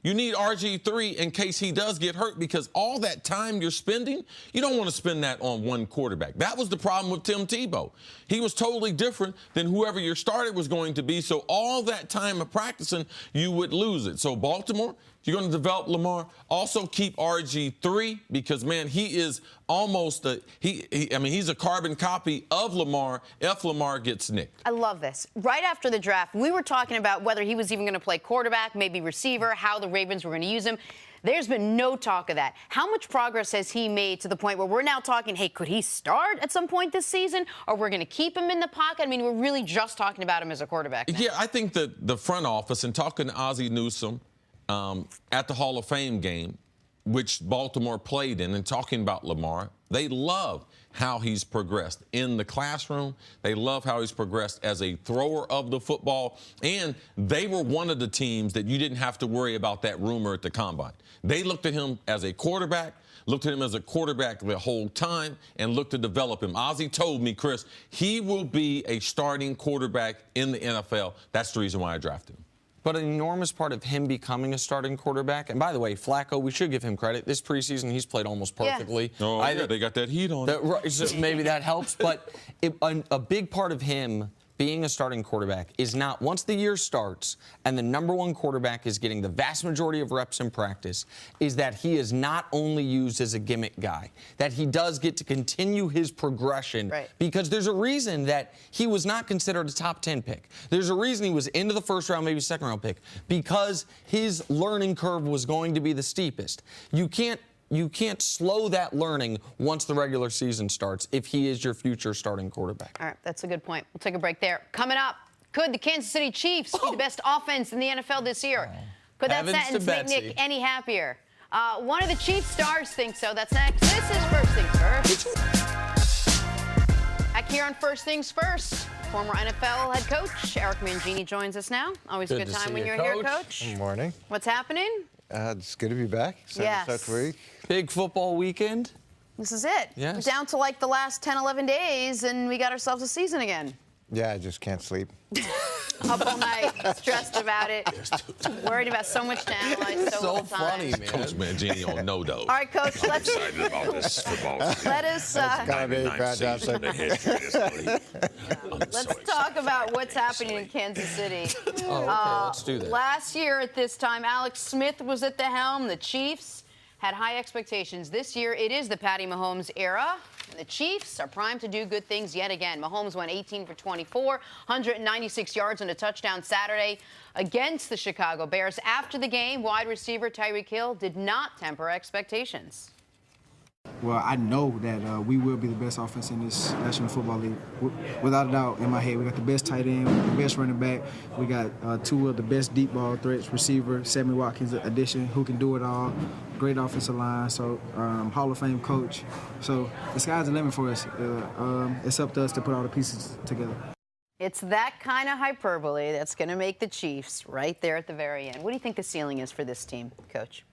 you need RG3 in case he does get hurt because all that time you're spending, you don't want to spend that on one quarterback. That was the problem with Tim Tebow. He was totally different than whoever your starter was going to be, so all that time of practicing, you would lose it. So Baltimore, you're going to develop Lamar. Also keep RG3 because, man, he is almost he's a carbon copy of Lamar if Lamar gets nicked. I love this. Right after the draft, we were talking about whether he was even going to play quarterback, maybe receiver, how the Ravens were going to use him. There's been no talk of that. How much progress has he made to the point where we're now talking, hey, could he start at some point this season, or we're going to keep him in the pocket? I mean, we're really just talking about him as a quarterback now. Yeah, I think that the front office, and talking to Ozzie Newsome at the Hall of Fame game, which Baltimore played in, and talking about Lamar, they love how he's progressed in the classroom. They love how he's progressed as a thrower of the football. And they were one of the teams that you didn't have to worry about that rumor at the Combine. They looked at him as a quarterback, looked at him as a quarterback the whole time, and looked to develop him. Ozzie told me, Chris, he will be a starting quarterback in the NFL. That's the reason why I drafted him. But an enormous part of him becoming a starting quarterback, and by the way, Flacco, we should give him credit. This preseason, he's played almost perfectly. Yeah. Oh, yeah, they got that heat on him. Right, so maybe that helps. But a big part of him being a starting quarterback is not, once the year starts and the #1 quarterback is getting the vast majority of reps in practice, is that he is not only used as a gimmick guy, that he does get to continue his progression. Right. Because there's a reason that he was not considered a top 10 pick. There's a reason he was into the first round, maybe second round pick, because his learning curve was going to be the steepest. You can't slow that learning once the regular season starts if he is your future starting quarterback. All right, that's a good point. We'll take a break there. Coming up, could the Kansas City Chiefs be the best offense in the NFL this year? Could that sentence make Nick any happier? One of the Chiefs stars thinks so. That's next. This is First Things First. Back here on First Things First, former NFL head coach Eric Mangini joins us now. Always a good time when you're here, Coach. Good morning. What's happening? It's good to be back. Yes. Week. Big football weekend. This is it. Yes. We're down to like the last 10, 11 days, and we got ourselves a season again. Yeah, I just can't sleep. Up all night, stressed about it, worried about so much to analyze so little time. Funny, man. Coach Mangini on no dough. All right, Coach, let's excited about this football season. let us let's talk about what's happening in Kansas City. Let's do that. Last year at this time, Alex Smith was at the helm. The Chiefs had high expectations. This year, it is the Patty Mahomes era. And the Chiefs are primed to do good things yet again. Mahomes went 18 for 24, 196 yards and a touchdown Saturday against the Chicago Bears. After the game, wide receiver Tyreek Hill did not temper expectations. Well, I know that we will be the best offense in this National Football League. Without a doubt, in my head, we got the best tight end, the best running back. We got two of the best deep ball threats, receiver, Sammy Watkins addition, who can do it all. Great offensive line, so Hall of Fame coach. So the sky's the limit for us. It's up to us to put all the pieces together. It's that kind of hyperbole that's going to make the Chiefs right there at the very end. What do you think the ceiling is for this team, Coach?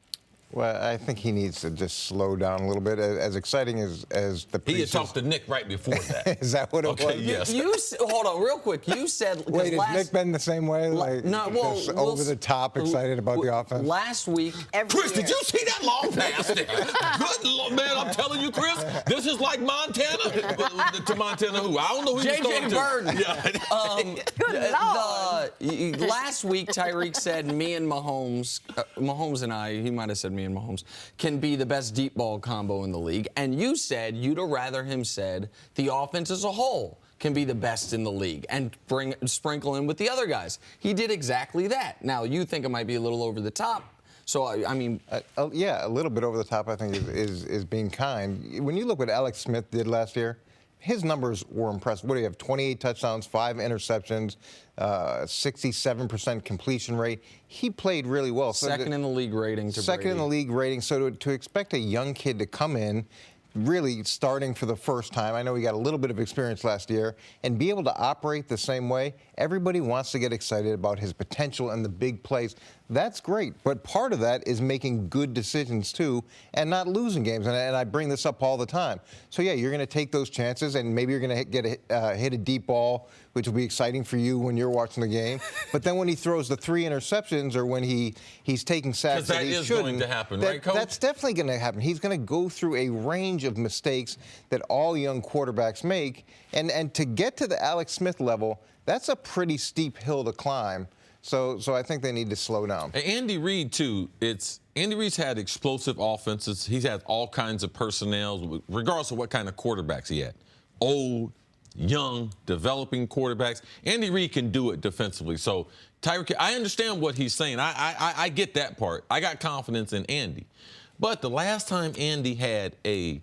Well, I think he needs to just slow down a little bit. As exciting as the He had talked to Nick right before that. Is that what it was? Yes. Hold on, real quick. You said wait, has Nick been the same way? Like, no, well, over the top, excited about the offense. Last week, Chris, did you see that long pass there? Good Lord, man, I'm telling you, Chris, this is like Montana to Montana who? I don't know who you're J.J. Bird. Yeah. Good Lord. Last week, Tyreek said me and Mahomes, Mahomes and I, he might have said me and Mahomes, can be the best deep ball combo in the league. And you said you'd have rather him said the offense as a whole can be the best in the league and sprinkle in with the other guys. He did exactly that. Now, you think it might be a little over the top. So, I mean... yeah, a little bit over the top, I think, is being kind. When you look what Alex Smith did last year, his numbers were impressive. What do you have? 28 touchdowns, 5 interceptions, 67% completion rate. He played really well. Second in the league rating to Second Brady. in the league rating. So to expect a young kid to come in, really starting for the first time, I know he got a little bit of experience last year, and be able to operate the same way, everybody wants to get excited about his potential and the big plays. That's great, but part of that is making good decisions too and not losing games, and I bring this up all the time. So yeah, you're going to take those chances, and maybe you're going to hit a deep ball, which will be exciting for you when you're watching the game. But then when he throws the 3 interceptions, or when he's taking sacks that he shouldn't, going to happen, right, Coach? That's definitely going to happen. He's going to go through a range of mistakes that all young quarterbacks make, and to get to the Alex Smith level, that's a pretty steep hill to climb. So I think they need to slow down. And Andy Reid, too, Andy Reid's had explosive offenses. He's had all kinds of personnel, regardless of what kind of quarterbacks he had. Old, young, developing quarterbacks. Andy Reid can do it defensively. So Tyreek, I understand what he's saying. I get that part. I got confidence in Andy. But the last time Andy had a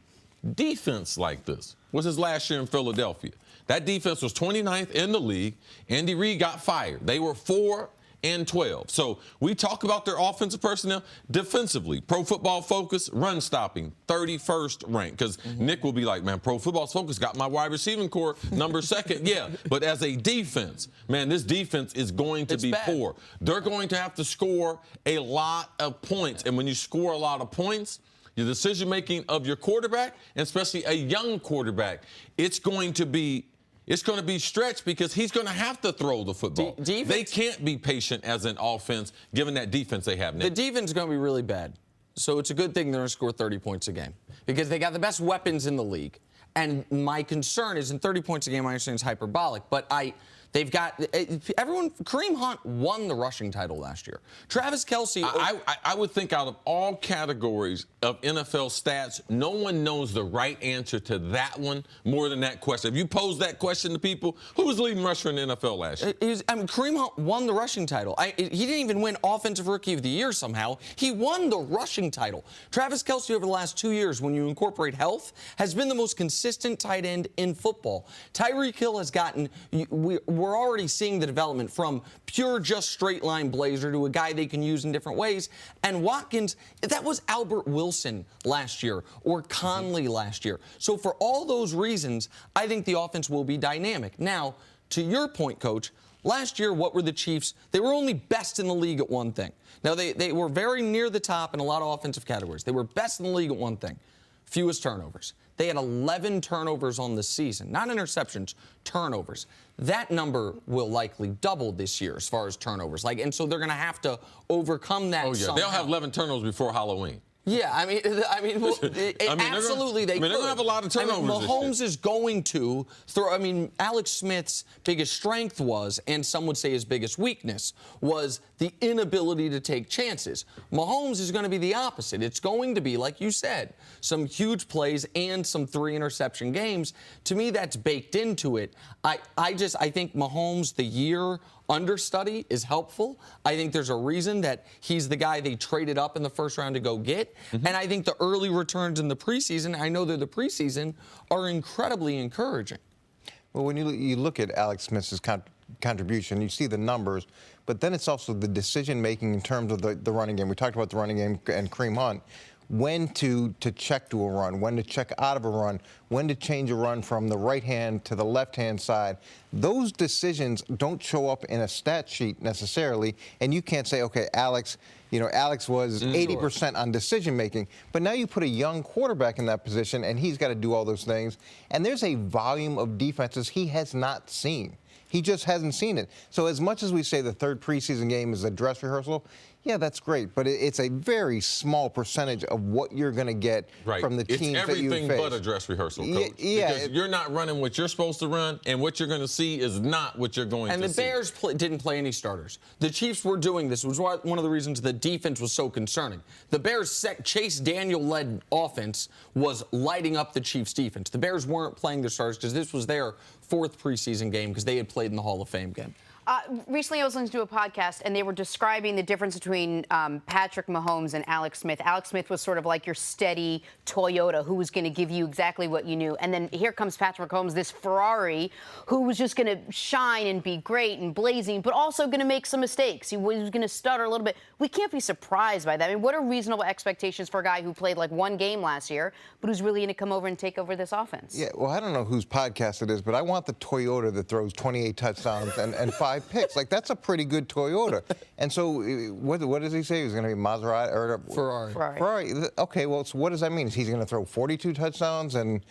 defense like this was his last year in Philadelphia. That defense was 29th in the league. Andy Reid got fired. They were 4-12. So we talk about their offensive personnel. Defensively, Pro Football Focus, run stopping, 31st ranked. Because Nick will be like, man, Pro Football Focus got my wide receiving core number 2nd. Yeah, but as a defense, man, this defense is going to be poor. They're going to have to score a lot of points. And when you score a lot of points, your decision-making of your quarterback, and especially a young quarterback, it's going to be stretched because he's going to have to throw the football. They can't be patient as an offense, given that defense they have now. The defense is going to be really bad. So it's a good thing they're going to score 30 points a game because they got the best weapons in the league. And my concern is, in 30 points a game, I understand it's hyperbolic, but they've got everyone. Kareem Hunt won the rushing title last year. Travis Kelce. I would think out of all categories of NFL stats, no one knows the right answer to that one more than that question. If you pose that question to people, who was the leading rusher in the NFL last year? Kareem Hunt won the rushing title. He didn't even win Offensive Rookie of the Year somehow. He won the rushing title. Travis Kelce, over the last 2 years, when you incorporate health, has been the most consistent tight end in football. Tyreek Hill has gotten. We're already seeing the development from pure just straight line blazer to a guy they can use in different ways. And Watkins, that was Albert Wilson last year or Conley last year. So for all those reasons, I think the offense will be dynamic. Now, to your point, Coach, last year, what were the Chiefs? They were only best in the league at one thing. Now, they were very near the top in a lot of offensive categories. They were best in the league at one thing: fewest turnovers. They had 11 turnovers on the season, not interceptions, turnovers. That number will likely double this year as far as turnovers. And so they're going to have to overcome that. Oh yeah, somehow. They'll have 11 turnovers before Halloween. Yeah, absolutely they could. They're going to have a lot of turnovers. Mahomes is going to throw. Alex Smith's biggest strength was, and some would say his biggest weakness, was the inability to take chances. Mahomes is going to be the opposite. It's going to be, like you said, some huge plays and some 3 interception games. To me, that's baked into it. I think Mahomes, the year understudy, is helpful. I think there's a reason that he's the guy they traded up in the first round to go get. And I think the early returns in the preseason, I know they're the preseason, are incredibly encouraging. Well, when you look at Alex Smith's contribution, you see the numbers, but then it's also the decision-making in terms of the running game. We talked about the running game and Kareem Hunt. When to check to a run, when to check out of a run, when to change a run from the right hand to the left hand side. Those decisions don't show up in a stat sheet necessarily, and you can't say, okay, Alex was 80% on decision making, but now you put a young quarterback in that position and he's got to do all those things, and there's a volume of defenses he has not seen. He just hasn't seen it. So as much as we say the third preseason game is a dress rehearsal, yeah, that's great, but it's a very small percentage of what you're going to get from the teams that you face. It's everything but a dress rehearsal, Coach. Yeah, because you're not running what you're supposed to run, and what you're going to see is not what you're going to see. And the Bears didn't play any starters. The Chiefs were doing this, which was one of the reasons the defense was so concerning. The Bears' Chase Daniel-led offense was lighting up the Chiefs' defense. The Bears weren't playing their starters because this was their 4th preseason game because they had played in the Hall of Fame game. Recently, I was listening to a podcast, and they were describing the difference between Patrick Mahomes and Alex Smith. Alex Smith was sort of like your steady Toyota who was going to give you exactly what you knew. And then here comes Patrick Mahomes, this Ferrari, who was just going to shine and be great and blazing, but also going to make some mistakes. He was going to stutter a little bit. We can't be surprised by that. I mean, what are reasonable expectations for a guy who played like one game last year, but who's really going to come over and take over this offense? Yeah, well, I don't know whose podcast it is, but I want the Toyota that throws 28 touchdowns and 5 picks. Like, that's a pretty good Toyota. And so what does he say? He's going to be Maserati or Ferrari. Okay, well, so what does that mean? He's going to throw 42 touchdowns and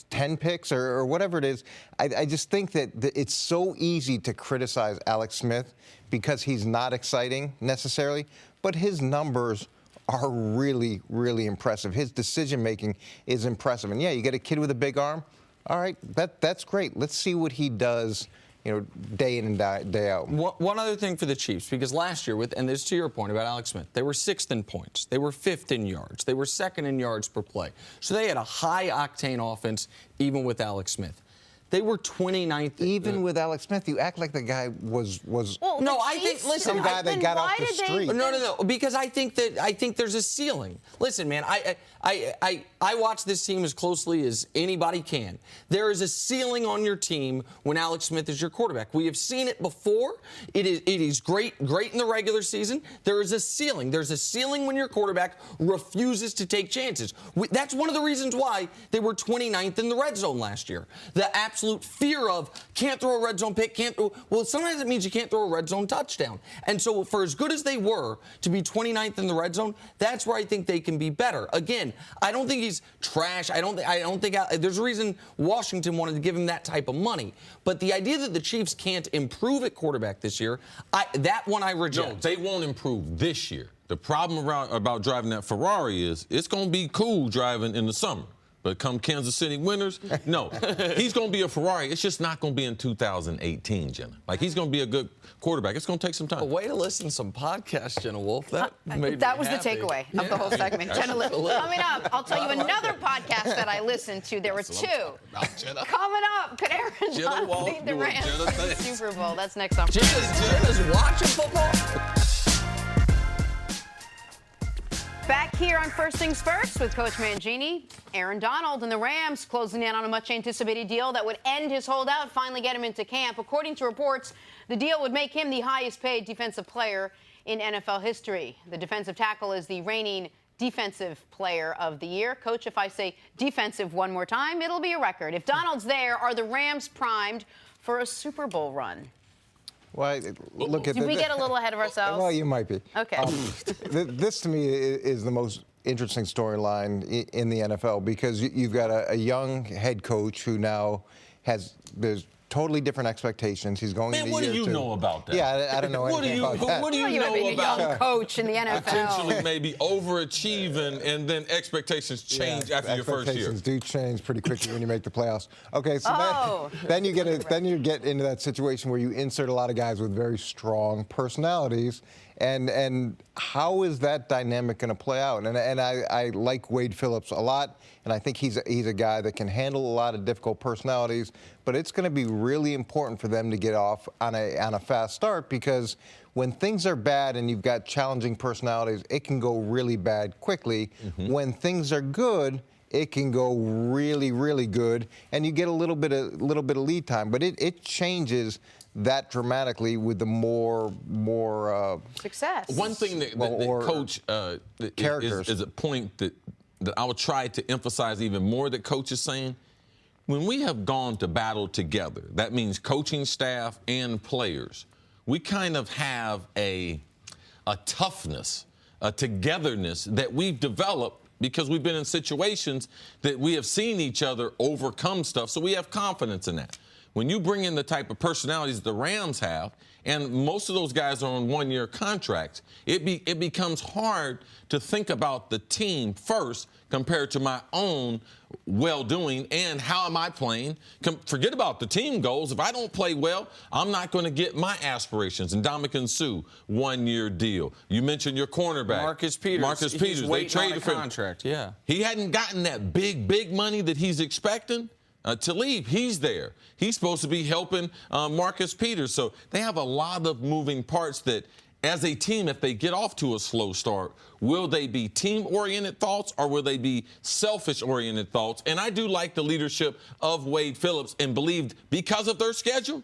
10 picks or whatever it is. I just think that it's so easy to criticize Alex Smith because he's not exciting necessarily, but his numbers are really, really impressive. His decision-making is impressive. And, yeah, you get a kid with a big arm. All right, that's great. Let's see what he does, day in and day out. One other thing for the Chiefs, because last year, and this is to your point about Alex Smith, they were 6th in points. They were 5th in yards. They were 2nd in yards per play. So they had a high-octane offense even with Alex Smith. They were 29th. Even with Alex Smith, you act like the guy was well, no, I think, listen, some guy that got off the street. No, because I think there's a ceiling. Listen, man, I watch this team as closely as anybody can. There is a ceiling on your team when Alex Smith is your quarterback. We have seen it before. It is great in the regular season. There is a ceiling. There's a ceiling when your quarterback refuses to take chances. That's one of the reasons why they were 29th in the red zone last year. The absolute fear of can't throw a red zone pick, well, sometimes it means you can't throw a red zone touchdown. And so for as good as they were to be 29th in the red zone, that's where I think they can be better. Again, I don't think he's trash. I don't think there's a reason Washington wanted to give him that type of money. But the idea that the Chiefs can't improve at quarterback this year, that one I reject. No, they won't improve this year. The problem about driving that Ferrari is it's going to be cool driving in the summer. But come Kansas City Winners, no. He's going to be a Ferrari. It's just not going to be in 2018, Jenna. Like, he's going to be a good quarterback. It's going to take some time. A way to listen to some podcasts, Jenna Wolf. That was the takeaway of the whole segment. Jenna Wolf. Coming up, I'll tell you another podcast that I listened to. There were two. Coming up, could Aaron Donald lead the Rams to the Super Bowl? That's next on. Jenna's watching football. Back here on First Things First with Coach Mangini, Aaron Donald and the Rams closing in on a much-anticipated deal that would end his holdout, finally get him into camp. According to reports, the deal would make him the highest-paid defensive player in NFL history. The defensive tackle is the reigning Defensive Player of the Year. Coach, if I say defensive one more time, it'll be a record. If Donald's there, are the Rams primed for a Super Bowl run? Well, look at Did we get a little ahead of ourselves? Well, you might be. Okay. This, to me, is the most interesting storyline in the NFL because you've got a young head coach who now there's totally different expectations. He's going into what do year you 2. know about that? Yeah, I don't know anything about that. What do you know about a young coach in the NFL? Potentially maybe overachieving and then expectations change after your first year. Expectations do change pretty quickly when you make the playoffs. Okay, so then you get into that situation where you insert a lot of guys with very strong personalities. And how is that dynamic going to play out? And I like Wade Phillips a lot, and I think he's a guy that can handle a lot of difficult personalities. But it's going to be really important for them to get off on a fast start because when things are bad and you've got challenging personalities, it can go really bad quickly. Mm-hmm. When things are good, it can go really, really good, and you get a little bit of lead time. But it changes that dramatically with the more success. One thing that Coach is a point that I would try to emphasize even more that Coach is saying. When we have gone to battle together, that means coaching staff and players, we kind of have a toughness, a togetherness that we've developed because we've been in situations that we have seen each other overcome stuff, so we have confidence in that. When you bring in the type of personalities the Rams have, and most of those guys are on one-year contracts, it becomes hard to think about the team first compared to my own well-doing and how am I playing. Forget about the team goals. If I don't play well, I'm not going to get my aspirations. And Ndamukong Suh, one-year deal. You mentioned your cornerback. Marcus Peters. They traded for him. Contract, yeah. He hadn't gotten that big money that he's expecting. Talib, he's there. He's supposed to be helping Marcus Peters. So they have a lot of moving parts that, as a team, if they get off to a slow start, will they be team-oriented thoughts or will they be selfish-oriented thoughts? And I do like the leadership of Wade Phillips and believe because of their schedule,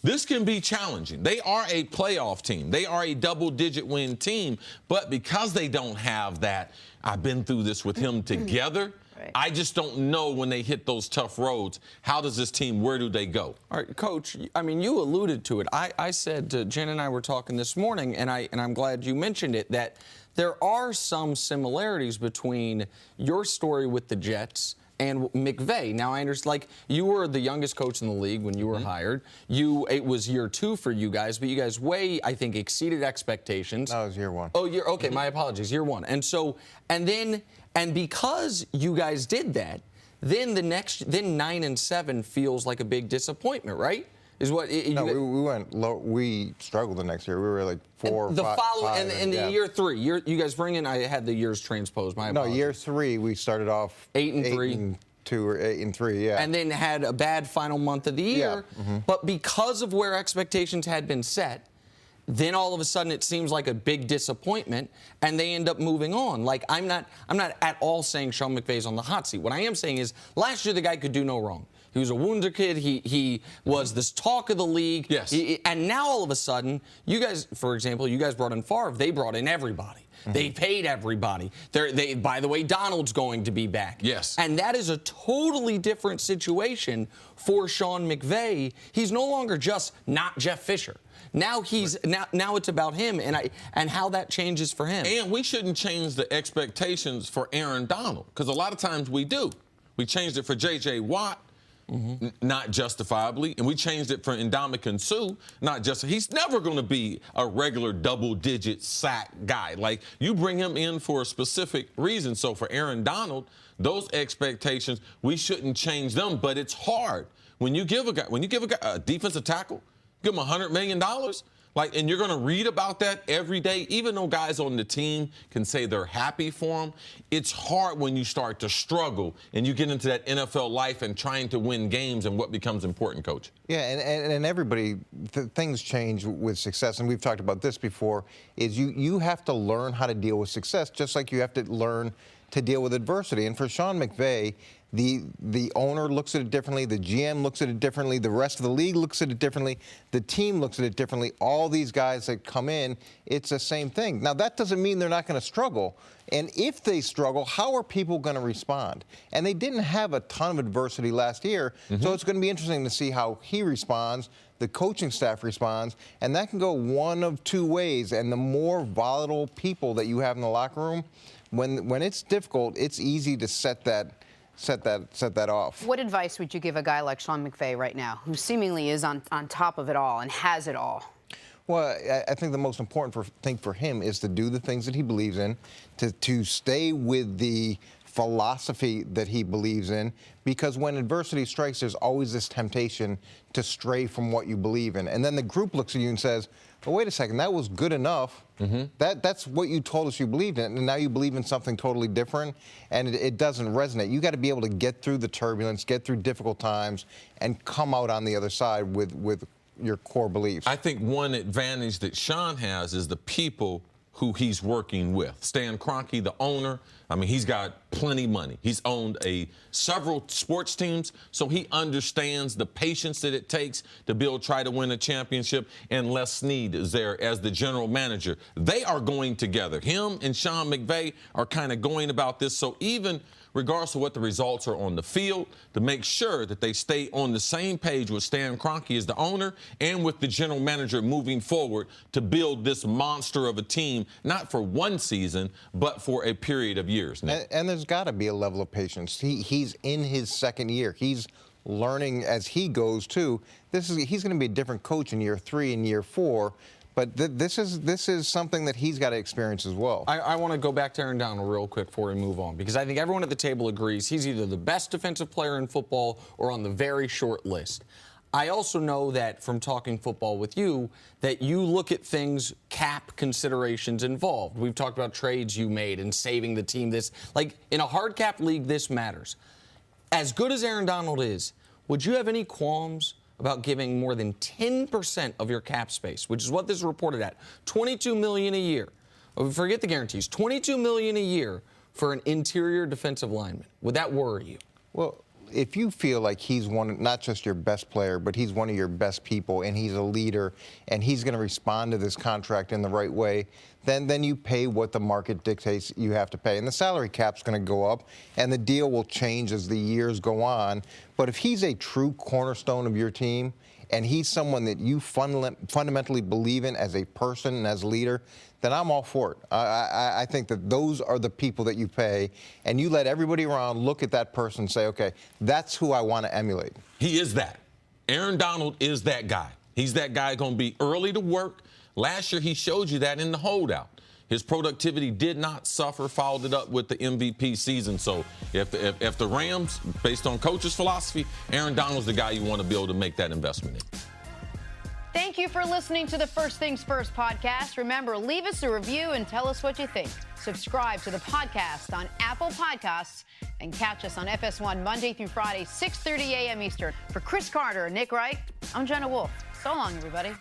this can be challenging. They are a playoff team. They are a double-digit win team. But because they don't have that, I've been through this with him together, right. I just don't know when they hit those tough roads, how does this team, where do they go? All right, Coach, I mean, you alluded to it. I said, Jen and I were talking this morning, and I'm glad you mentioned it, that there are some similarities between your story with the Jets and McVay. Now, I understand, like, you were the youngest coach in the league when you were hired. It was year 2 for you guys, but you guys I think, exceeded expectations. That was year 1. Oh, okay, my apologies, year 1. And because you guys did that, then 9 and 7 feels like a big disappointment, right? Is what we went low. We struggled the next year. We were like 4 or 5. And the year 3, you guys bring in. I had the years transposed. My apologies. No, year 3 we started off 8-3, 8-2 or 8-3, yeah. And then had a bad final month of the year. Yeah. But because of where expectations had been set, then all of a sudden it seems like a big disappointment, and they end up moving on. Like, I'm not at all saying Sean McVay's on the hot seat. What I am saying is last year the guy could do no wrong. He was a wonder kid. He was this talk of the league. Yes. And now all of a sudden, you guys, for example, you guys brought in Favre. They brought in everybody. They paid everybody. By the way, Donald's going to be back. Yes. And that is a totally different situation for Sean McVay. He's no longer just not Jeff Fisher. Now now it's about him and how that changes for him. And we shouldn't change the expectations for Aaron Donald, because a lot of times we do. We changed it for J.J. Watt. Not justifiably, and we changed it for Ndamukong Suh, not just. He's never going to be a regular double-digit sack guy. Like, you bring him in for a specific reason. So for Aaron Donald, those expectations, we shouldn't change them. But it's hard when you give a guy a defensive tackle, give him $100 million. Like, and you're going to read about that every day, even though guys on the team can say they're happy for him. It's hard when you start to struggle and you get into that NFL life and trying to win games and what becomes important, Coach. Yeah, and everybody, things change with success, and we've talked about this before, is you have to learn how to deal with success, just like you have to learn to deal with adversity. And for Sean McVay, the owner looks at it differently, the GM looks at it differently, the rest of the league looks at it differently, the team looks at it differently. All these guys that come in, it's the same thing. Now, that doesn't mean they're not going to struggle. And if they struggle, how are people going to respond? And they didn't have a ton of adversity last year, so it's going to be interesting to see how he responds, the coaching staff responds, and that can go one of 2 ways. And the more volatile people that you have in the locker room, when it's difficult, it's easy to set that off. What advice would you give a guy like Sean McVay right now, who seemingly is on top of it all and has it all? Well, I think the most important thing for him is to do the things that he believes in, to stay with the philosophy that he believes in, because when adversity strikes, there's always this temptation to stray from what you believe in. And then the group looks at you and says, well, wait a second, that was good enough. That's what you told us you believed in, and now you believe in something totally different, and it doesn't resonate. You got to be able to get through the turbulence, get through difficult times, and come out on the other side with your core beliefs. I think one advantage that Sean has is the people who he's working with. Stan Kroenke, the owner, I mean, he's got plenty of money. He's owned several sports teams, so he understands the patience that it takes to try to win a championship. And Les Snead is there as the general manager. They are going together. Him and Sean McVay are kind of going about this. So even regardless of what the results are on the field, to make sure that they stay on the same page with Stan Kroenke as the owner and with the general manager moving forward to build this monster of a team, not for one season, but for a period of years. And there's got to be a level of patience. He's in his 2nd year. He's learning as he goes, too. He's going to be a different coach in year 3 and year 4. But this is something that he's got to experience as well. I want to go back to Aaron Donald real quick before we move on, because I think everyone at the table agrees he's either the best defensive player in football or on the very short list. I also know that from talking football with you, that you look at things, cap considerations involved. We've talked about trades you made and saving the team. Like, in a hard cap league, this matters. as good as Aaron Donald is, would you have any qualms about giving more than 10% of your cap space, which is what this is reported at, $22 million a year? Forget the guarantees, $22 million a year for an interior defensive lineman. Would that worry you? Well, if you feel like he's not just your best player, but he's one of your best people, and he's a leader, and he's going to respond to this contract in the right way, then you pay what the market dictates you have to pay. And the salary cap's going to go up, and the deal will change as the years go on. But if he's a true cornerstone of your team, and he's someone that you fundamentally believe in as a person and as a leader, then I'm all for it. I think that those are the people that you pay, and you let everybody around look at that person and say, okay, that's who I want to emulate. He is that. Aaron Donald is that guy. He's that guy going to be early to work. Last year, he showed you that in the holdout. His productivity did not suffer, followed it up with the MVP season. So if the Rams, based on coach's philosophy, Aaron Donald's the guy you want to be able to make that investment in. Thank you for listening to the First Things First podcast. Remember, leave us a review and tell us what you think. Subscribe to the podcast on Apple Podcasts and catch us on FS1 Monday through Friday, 6:30 a.m. Eastern. For Chris Carter and Nick Wright, I'm Jenna Wolf. So long, everybody.